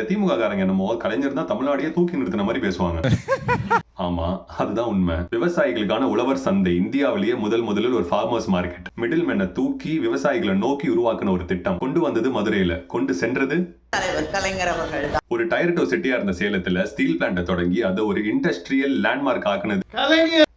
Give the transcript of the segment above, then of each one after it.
திமுக காரங்க என்னமோ கலைஞர் தான் தமிழ்நாடையே தூக்கி நிறுத்தின மாதிரி பேசுவாங்க. ஆமா, அதுதான் உண்மை. விவசாயிகளுக்கான உழவர் சந்தை இந்தியாவிலேயே முதலில் ஒரு ஃபார்மர்ஸ் மார்க்கெட். மிடில் மேனை தூக்கி விவசாயிகளை நோக்கி உருவாக்கின ஒரு திட்டம். கொண்டு வந்தது மதுரையில, கொண்டு சென்றது தலைவர் கலைஞர் அவர்கள். ஒரு டயர் டோ சிட்டியா இருந்த சேலத்துல ஸ்டீல் பிளான்ட தொடங்கி அதை ஒரு இண்டஸ்ட்ரியல் லேண்ட்மார்க் ஆக்குனது.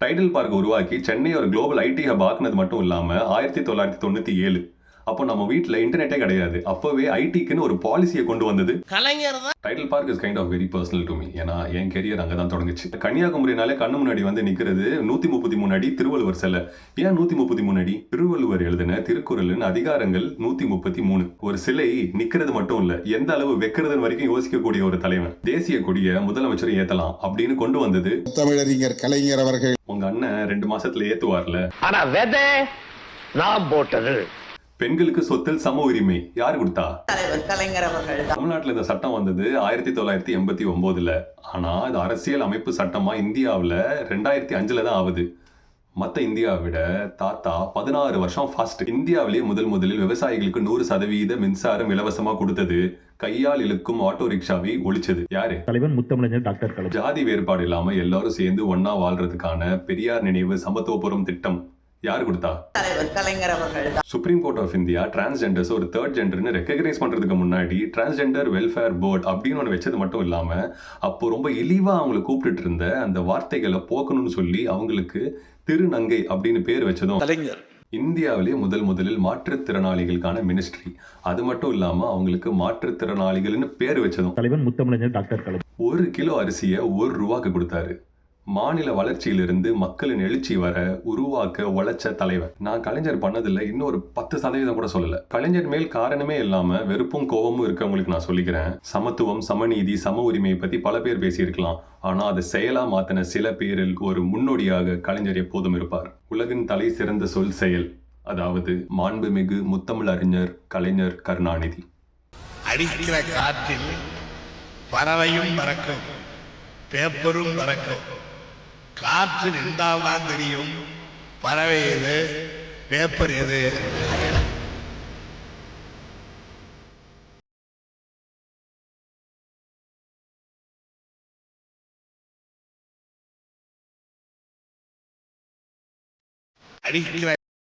டைடல் பார்க் உருவாக்கி சென்னை ஒரு குளோபல் ஐடி ஹப் ஆக்குனது மட்டும் இல்லாம 1997 அப்போ நம்ம வீட்ல இன்டர்நெட்டே கிடையாது. அப்பவே ஐடிக்குன்னு ஒரு பாலிசியை கொண்டு வந்தது கலைஞர் தான். Tidel Park is kind of very personal to me. ஏன்னா என் கெரியர் அங்கதான் தொடங்குச்சு. கன்னியாகுமரினாலே கண்ணு முன்னாடி வந்து நிக்கிறது 133 அடி திருவள்ளுவர் சிலை. ஏன் 133 அடி? திருவள்ளுவர் எழுதின திருக்குறளின் அதிகாரங்கள் 133. ஒரு சிலை நிக்கிறது மட்டும் இல்ல, எந்த அளவு வைக்கிறதுன்னு வரைக்கும் யோசிக்கக்கூடிய ஒரு தலைவன். தேசிய கொடியை முதலமைச்சர் ஏத்தலாம் அப்படின்னு கொண்டு வந்தது தமிழறிஞர் கலைஞர் அவர்கள். உங்க அண்ணன் 2 மாசத்துல ஏத்துவார்ல. ஆனா விதை நான் போட்டது. பெண்களுக்கு சொத்தில் சம உரிமை யார் கொடுத்தா? தலைவர் கலைஞர் அவர்கள். தமிழ்நாட்டில் இந்த சட்டம் வந்தது 1989. ஆனா இது அரசியல் அமைப்பு சட்டமா இந்தியாவில் 2005 தான் ஆகுது. மற்ற இந்தியாவை விட தாத்தா 16 வருஷம் ஃபாஸ்ட். இந்தியாவிலேயே முதலில் விவசாயிகளுக்கு 100% மின்சாரம் இலவசமா கொடுத்தது, கையால் இழுக்கும் ஆட்டோ ரிக்ஷாவை ஒழிச்சது யாரு? தலைவன் முத்தமிழர் டாக்டர் கலைஞர். ஜாதி வேறுபாடு இல்லாம எல்லாரும் சேர்ந்து ஒன்னா வாழ்றதுக்கான பெரியார் நினைவு சமத்துவபுரம் திட்டம் யாரு கொடுத்தா? தலைவர் கலைஞர் அவர்கள். Supreme court of India transgenders ஒரு தேர்ட் ஜெண்டர்னு ரெகக்னைஸ் பண்றதுக்கு முன்னாடி டிரான்ஸ்ஜெண்டர் வெல்ஃபேர் போர்டு அப்படின்னு ஒன்று வச்சது மட்டும் இல்லாம அப்போ ரொம்ப இழிவா அவங்களை கூப்பிட்டு இருந்த அந்த வார்த்தைகளை போக்கணும்னு சொல்லி அவங்களுக்கு திருநங்கை அப்படின்னு பேர் வச்சதும் கலைஞர். இந்தியாவிலே முதலில் மாற்றுத்திறனாளிகளுக்கான மினிஸ்ட்ரி. அது மட்டும் இல்லாம அவங்களுக்கு மாற்றுத்திறனாளிகள்னு பேர் வச்சதும் தலைவன் முத்தமிழர் டாக்டர் கலைஞர். 1 கிலோ அரிசியை ₹1க்கு கொடுத்தாரு. மாநில வளர்ச்சியிலிருந்து மக்களின் எழுச்சி வர உருவாக்க உழைச்ச தலைவர். நான் கலைஞர் பண்ணதில்லை, இன்னும் ஒரு 10% கூட சொல்லல. கலைஞர் மேல் காரணமே இல்லாம வெறுப்பும் கோபமும் இருக்கவங்களுக்கு நான் சொல்லிக்கிறேன், சமத்துவம், சமநீதி, சம உரிமையை பத்தி பல பேர் பேசியிருக்கலாம். ஆனா அதை செயலா மாத்தின சில பேரில் ஒரு முன்னோடியாக கலைஞர் எப்போதும் இருப்பார். உலகின் தலை சிறந்த சொல் செயல். அதாவது மாண்புமிகு முத்தமிழ் அறிஞர் கலைஞர் கருணாநிதி. அடிக்கிற காற்றில் பறவையும் பறக்கும், பேப்பரும் பறக்கும். காற்று நின்றால்தான் தெரியும் பறவை எது, பேப்பர் எது. அடிக்கிற